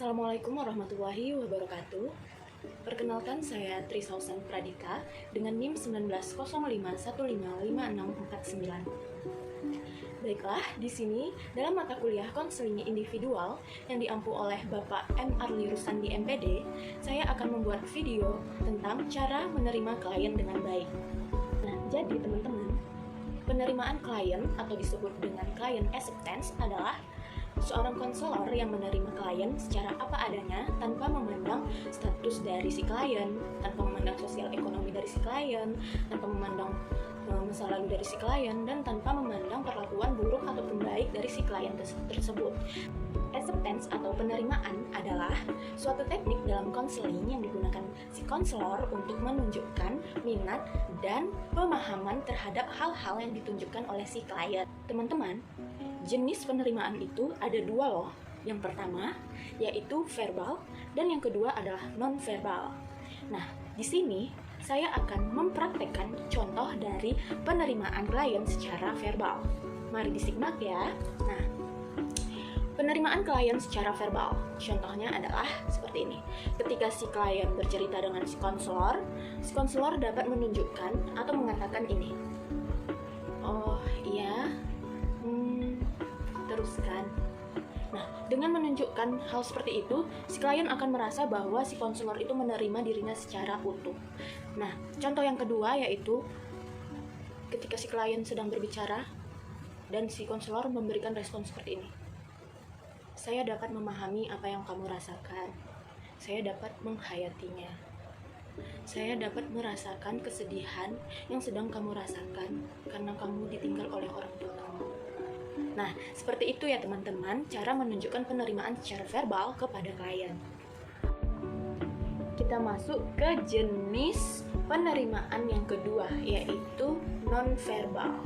Assalamualaikum warahmatullahi wabarakatuh. Perkenalkan, saya Trisausan Pradika dengan NIM 1905155649. Baiklah, di sini dalam mata kuliah konseling individual yang diampu oleh Bapak M. Arli Rusandi MPD, saya akan membuat video tentang cara menerima klien dengan baik. Nah, jadi teman-teman, penerimaan klien atau disebut dengan client acceptance adalah seorang konselor yang menerima klien secara apa adanya tanpa memandang status dari si klien, tanpa memandang sosial ekonomi dari si klien, tanpa memandang masa lalu dari si klien, dan tanpa memandang perlakuan buruk ataupun baik dari si klien tersebut. Acceptance atau penerimaan adalah suatu teknik dalam konseling yang digunakan si konselor untuk menunjukkan minat dan pemahaman terhadap hal-hal yang ditunjukkan oleh si klien. Teman-teman, jenis penerimaan itu ada dua loh. Yang pertama yaitu verbal dan yang kedua adalah non-verbal. Nah, di sini saya akan mempraktekkan contoh dari penerimaan klien secara verbal. Mari disimak ya. Nah, penerimaan klien secara verbal, contohnya adalah seperti ini. Ketika si klien bercerita dengan si konselor dapat menunjukkan atau mengatakan ini. Oh iya, teruskan. Nah, dengan menunjukkan hal seperti itu, si klien akan merasa bahwa si konselor itu menerima dirinya secara utuh. Nah, contoh yang kedua yaitu ketika si klien sedang berbicara dan si konselor memberikan respon seperti ini. Saya dapat memahami apa yang kamu rasakan. Saya dapat menghayatinya. Saya dapat merasakan kesedihan yang sedang kamu rasakan karena kamu ditinggal oleh orang tua kamu. Nah, seperti itu ya teman-teman, cara menunjukkan penerimaan secara verbal kepada klien. Kita masuk ke jenis penerimaan yang kedua, yaitu non-verbal.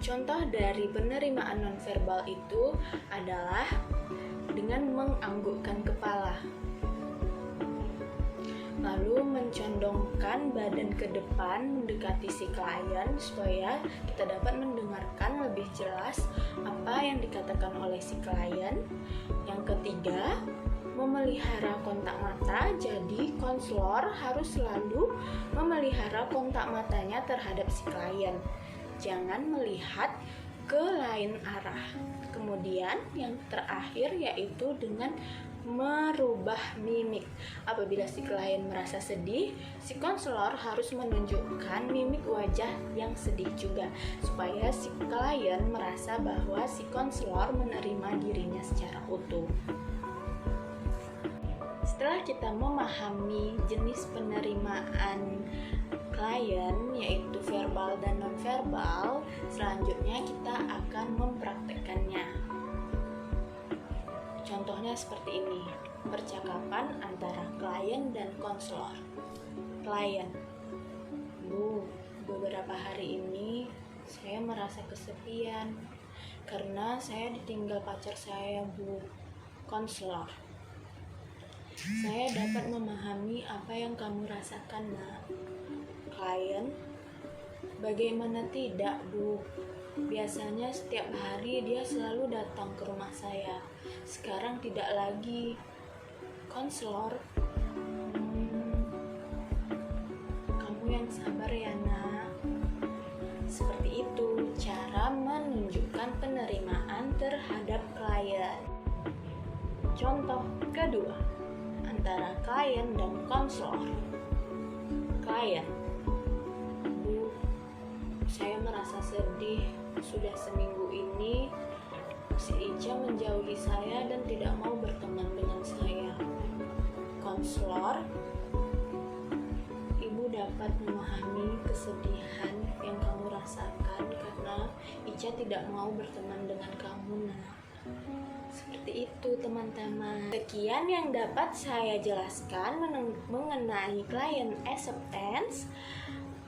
Contoh dari penerimaan non-verbal itu adalah dengan menganggukkan kepala, lalu mencondongkan badan ke depan mendekati si klien supaya kita dapat mendengarkan lebih jelas apa yang dikatakan oleh si klien. Yang ketiga, memelihara kontak mata. Jadi konselor harus selalu memelihara kontak matanya terhadap si klien. Jangan melihat ke lain arah. Kemudian yang terakhir yaitu dengan merubah mimik. Apabila si klien merasa sedih, si konselor harus menunjukkan mimik wajah yang sedih juga, supaya si klien merasa bahwa si konselor menerima dirinya secara utuh. Setelah kita memahami jenis penerimaan klien yaitu verbal dan non-verbal, selanjutnya kita akan mempraktekkannya. Contohnya seperti ini, percakapan antara klien dan konselor. Klien, Bu, beberapa hari ini saya merasa kesepian karena saya ditinggal pacar saya, Bu. Konselor, saya dapat memahami apa yang kamu rasakan, Nak. Klien, bagaimana tidak, Bu? Biasanya setiap hari dia selalu datang ke rumah saya. Sekarang tidak lagi. Konselor, kamu yang sabar ya, Nak. Seperti itu cara menunjukkan penerimaan terhadap klien. Contoh kedua, antara klien dan konselor. Klien, Bu, saya merasa sedih. Sudah seminggu ini si Ica menjauhi saya dan tidak mau berteman dengan saya. Konselor, Ibu dapat memahami kesedihan yang kamu rasakan karena Ica tidak mau berteman dengan kamu, Nak. Seperti itu teman-teman. Sekian yang dapat saya jelaskan mengenai client acceptance.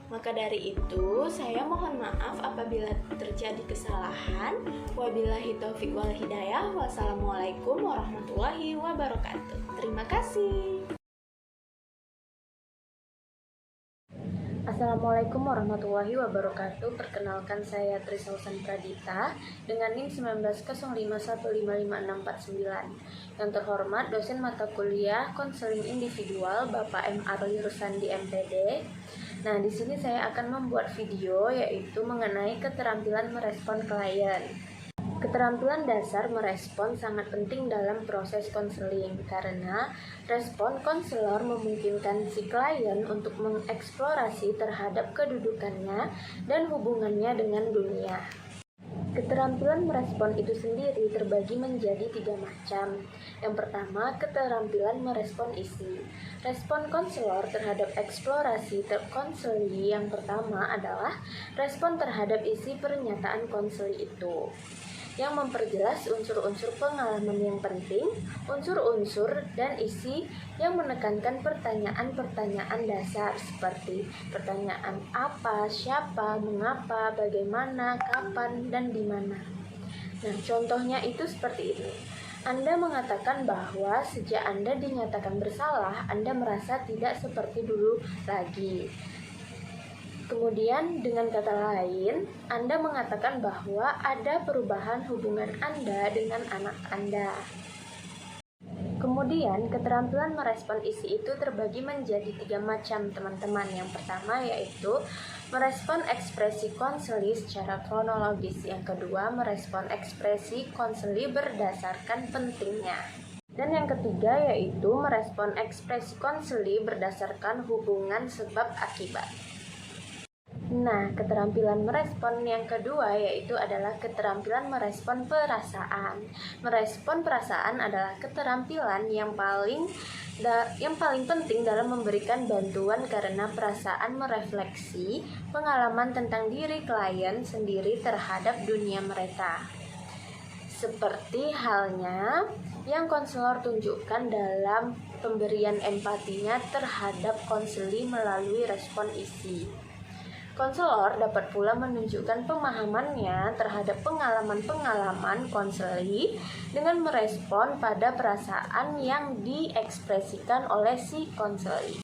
Maka dari itu, saya mohon maaf apabila terjadi kesalahan. Wabillahi taufiq wal hidayah. Wassalamualaikum warahmatullahi wabarakatuh. Terima kasih. Assalamualaikum Assalamualaikum warahmatullahi wabarakatuh. Perkenalkan, saya Trisausan Pradita dengan NIM 1905155649. Yang terhormat dosen mata kuliah konseling individual Bapak M. Arli Rusandi MPD. Nah, di sini saya akan membuat video yaitu mengenai keterampilan merespon klien. Keterampilan dasar merespon sangat penting dalam proses konseling karena respon konselor memungkinkan si klien untuk mengeksplorasi terhadap kedudukannya dan hubungannya dengan dunia. Keterampilan merespon itu sendiri terbagi menjadi 3 macam. Yang pertama, keterampilan merespon isi. Respon konselor terhadap eksplorasi konseli yang pertama adalah respon terhadap isi pernyataan konseli itu, yang memperjelas unsur-unsur pengalaman yang penting, unsur-unsur dan isi yang menekankan pertanyaan-pertanyaan dasar seperti pertanyaan apa, siapa, mengapa, bagaimana, kapan, dan di mana. Nah, contohnya itu seperti ini. Anda mengatakan bahwa sejak Anda dinyatakan bersalah, Anda merasa tidak seperti dulu lagi. Kemudian dengan kata lain, Anda mengatakan bahwa ada perubahan hubungan Anda dengan anak Anda. Kemudian keterampilan merespon isi itu terbagi menjadi 3 macam, teman-teman. Yang pertama yaitu merespon ekspresi konseli secara kronologis. Yang kedua, merespon ekspresi konseli berdasarkan pentingnya. Dan yang ketiga yaitu merespon ekspresi konseli berdasarkan hubungan sebab akibat. Nah, keterampilan merespon yang kedua yaitu adalah keterampilan merespon perasaan. Merespon perasaan adalah keterampilan yang paling penting dalam memberikan bantuan karena perasaan merefleksi pengalaman tentang diri klien sendiri terhadap dunia mereka. Seperti halnya yang konselor tunjukkan dalam pemberian empatinya terhadap konseli melalui respon isi. Konselor dapat pula menunjukkan pemahamannya terhadap pengalaman-pengalaman konseli dengan merespon pada perasaan yang diekspresikan oleh si konseli.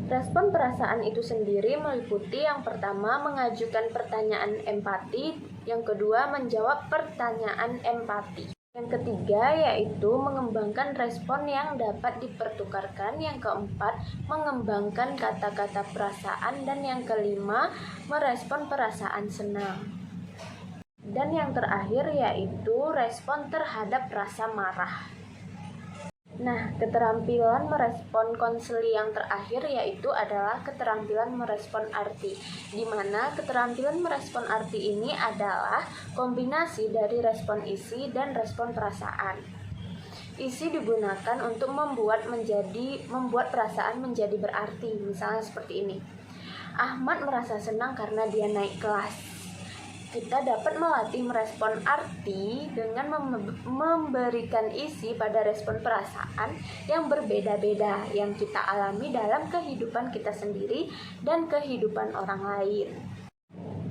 Respon perasaan itu sendiri meliputi yang pertama mengajukan pertanyaan empati, yang kedua menjawab pertanyaan empati. Yang ketiga yaitu mengembangkan respon yang dapat dipertukarkan. Yang keempat, mengembangkan kata-kata perasaan. Dan yang kelima, merespon perasaan senang. Dan yang terakhir yaitu respon terhadap rasa marah. Nah, keterampilan merespon konseli yang terakhir yaitu adalah keterampilan merespon arti, di mana keterampilan merespon arti ini adalah kombinasi dari respon isi dan respon perasaan. Isi digunakan untuk membuat perasaan menjadi berarti. Misalnya seperti ini. Ahmad merasa senang karena dia naik kelas. Kita dapat melatih merespon arti dengan memberikan isi pada respon perasaan yang berbeda-beda yang kita alami dalam kehidupan kita sendiri dan kehidupan orang lain.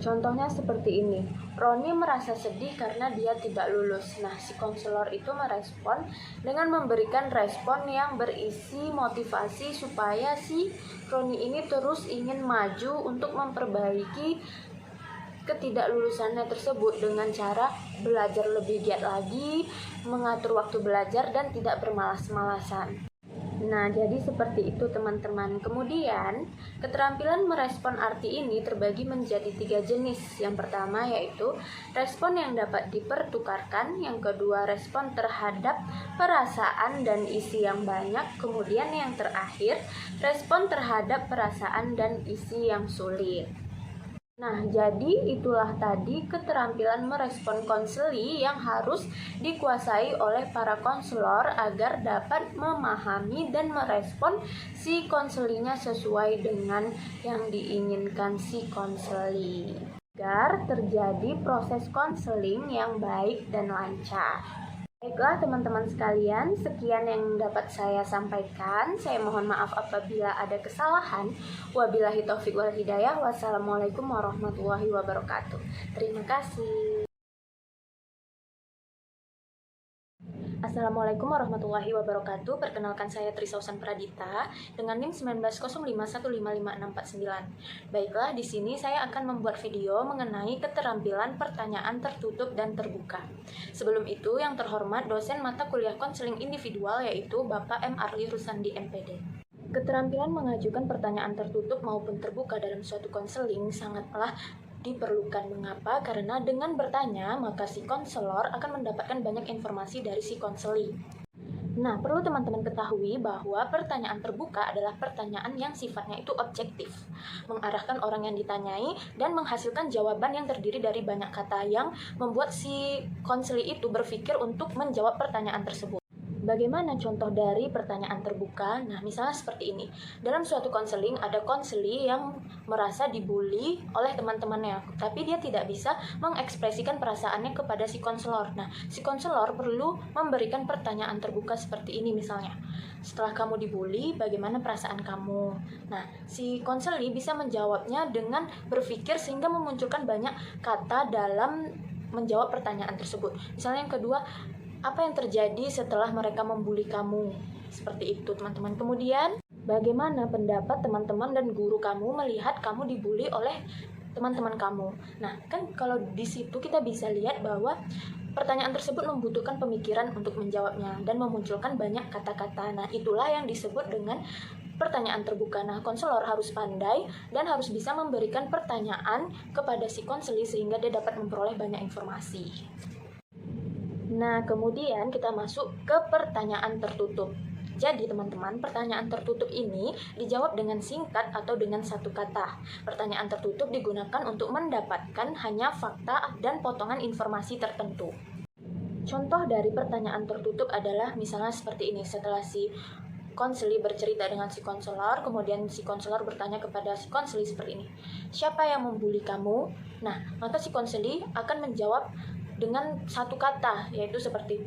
Contohnya seperti ini. Roni merasa sedih karena dia tidak lulus. Nah, si konselor itu merespon dengan memberikan respon yang berisi motivasi supaya si Roni ini terus ingin maju untuk memperbaiki ketidaklulusannya tersebut dengan cara belajar lebih giat lagi, mengatur waktu belajar, dan tidak bermalas-malasan. Nah, jadi seperti itu teman-teman. Kemudian, keterampilan merespon arti ini terbagi menjadi 3 jenis. Yang pertama yaitu respon yang dapat dipertukarkan, yang kedua respon terhadap perasaan dan isi yang banyak, kemudian yang terakhir respon terhadap perasaan dan isi yang sulit. Nah, jadi itulah tadi keterampilan merespon konseli yang harus dikuasai oleh para konselor agar dapat memahami dan merespon si konselinya sesuai dengan yang diinginkan si konseli, agar terjadi proses konseling yang baik dan lancar. Baiklah teman-teman sekalian, sekian yang dapat saya sampaikan. Saya mohon maaf apabila ada kesalahan. Wabillahi taufiq wal hidayah. Wassalamualaikum warahmatullahi wabarakatuh. Terima kasih. Assalamualaikum warahmatullahi wabarakatuh. Perkenalkan saya Trisausan Pradita dengan NIM 1905155649. Baiklah, di sini saya akan membuat video mengenai keterampilan pertanyaan tertutup dan terbuka. Sebelum itu, yang terhormat dosen mata kuliah konseling individual yaitu Bapak M. Arli Rusandi MPD. Keterampilan mengajukan pertanyaan tertutup maupun terbuka dalam suatu konseling sangatlah diperlukan. Mengapa? Karena dengan bertanya, maka si konselor akan mendapatkan banyak informasi dari si konseli. Nah, perlu teman-teman ketahui bahwa pertanyaan terbuka adalah pertanyaan yang sifatnya itu objektif, mengarahkan orang yang ditanyai dan menghasilkan jawaban yang terdiri dari banyak kata yang membuat si konseli itu berpikir untuk menjawab pertanyaan tersebut. Bagaimana contoh dari pertanyaan terbuka? Nah, misalnya seperti ini. Dalam suatu konseling, ada konseli yang merasa dibully oleh teman-temannya, tapi dia tidak bisa mengekspresikan perasaannya kepada si konselor. Nah, si konselor perlu memberikan pertanyaan terbuka seperti ini misalnya. Setelah kamu dibully, bagaimana perasaan kamu? Nah, si konseli bisa menjawabnya dengan berpikir sehingga memunculkan banyak kata dalam menjawab pertanyaan tersebut. Misalnya yang kedua, apa yang terjadi setelah mereka membuli kamu? Seperti itu, teman-teman. Kemudian, bagaimana pendapat teman-teman dan guru kamu melihat kamu dibully oleh teman-teman kamu? Nah, kan kalau di situ kita bisa lihat bahwa pertanyaan tersebut membutuhkan pemikiran untuk menjawabnya dan memunculkan banyak kata-kata. Nah, itulah yang disebut dengan pertanyaan terbuka. Nah, konselor harus pandai dan harus bisa memberikan pertanyaan kepada si konseli sehingga dia dapat memperoleh banyak informasi. Nah, kemudian kita masuk ke pertanyaan tertutup. Jadi teman-teman, pertanyaan tertutup ini dijawab dengan singkat atau dengan satu kata. Pertanyaan tertutup digunakan untuk mendapatkan hanya fakta dan potongan informasi tertentu. Contoh dari pertanyaan tertutup adalah misalnya seperti ini. Setelah si konseli bercerita dengan si konselor, kemudian si konselor bertanya kepada si konseli seperti ini. Siapa yang membuli kamu? Nah, maka si konseli akan menjawab dengan satu kata, yaitu seperti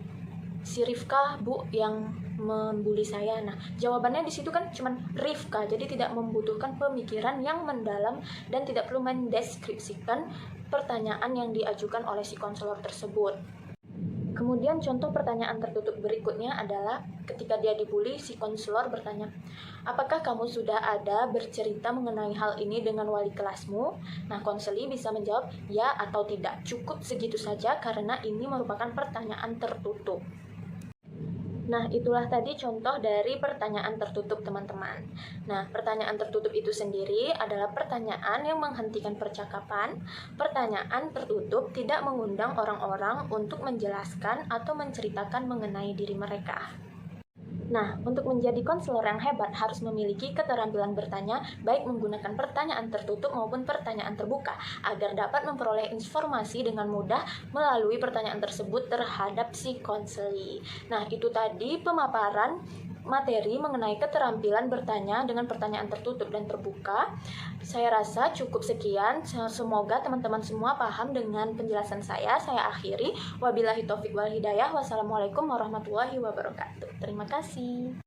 si Rifka, Bu, yang membuli saya. Nah, jawabannya di situ kan cuman Rifka, jadi tidak membutuhkan pemikiran yang mendalam dan tidak perlu mendeskripsikan pertanyaan yang diajukan oleh si konselor tersebut. Kemudian contoh pertanyaan tertutup berikutnya adalah ketika dia dibully, si konselor bertanya, apakah kamu sudah ada bercerita mengenai hal ini dengan wali kelasmu? Nah, konseli bisa menjawab ya atau tidak. Cukup segitu saja karena ini merupakan pertanyaan tertutup. Nah, itulah tadi contoh dari pertanyaan tertutup, teman-teman. Nah, pertanyaan tertutup itu sendiri adalah pertanyaan yang menghentikan percakapan. Pertanyaan tertutup tidak mengundang orang-orang untuk menjelaskan atau menceritakan mengenai diri mereka. Nah, untuk menjadi konselor yang hebat harus memiliki keterampilan bertanya, baik menggunakan pertanyaan tertutup maupun pertanyaan terbuka, agar dapat memperoleh informasi dengan mudah melalui pertanyaan tersebut terhadap si konseli. Nah, itu tadi pemaparan materi mengenai keterampilan bertanya dengan pertanyaan tertutup dan terbuka. Saya rasa cukup sekian. Semoga teman-teman semua paham dengan penjelasan saya. Saya akhiri. Wabillahi taufiq wal hidayah. Wassalamualaikum warahmatullahi wabarakatuh. Terima kasih.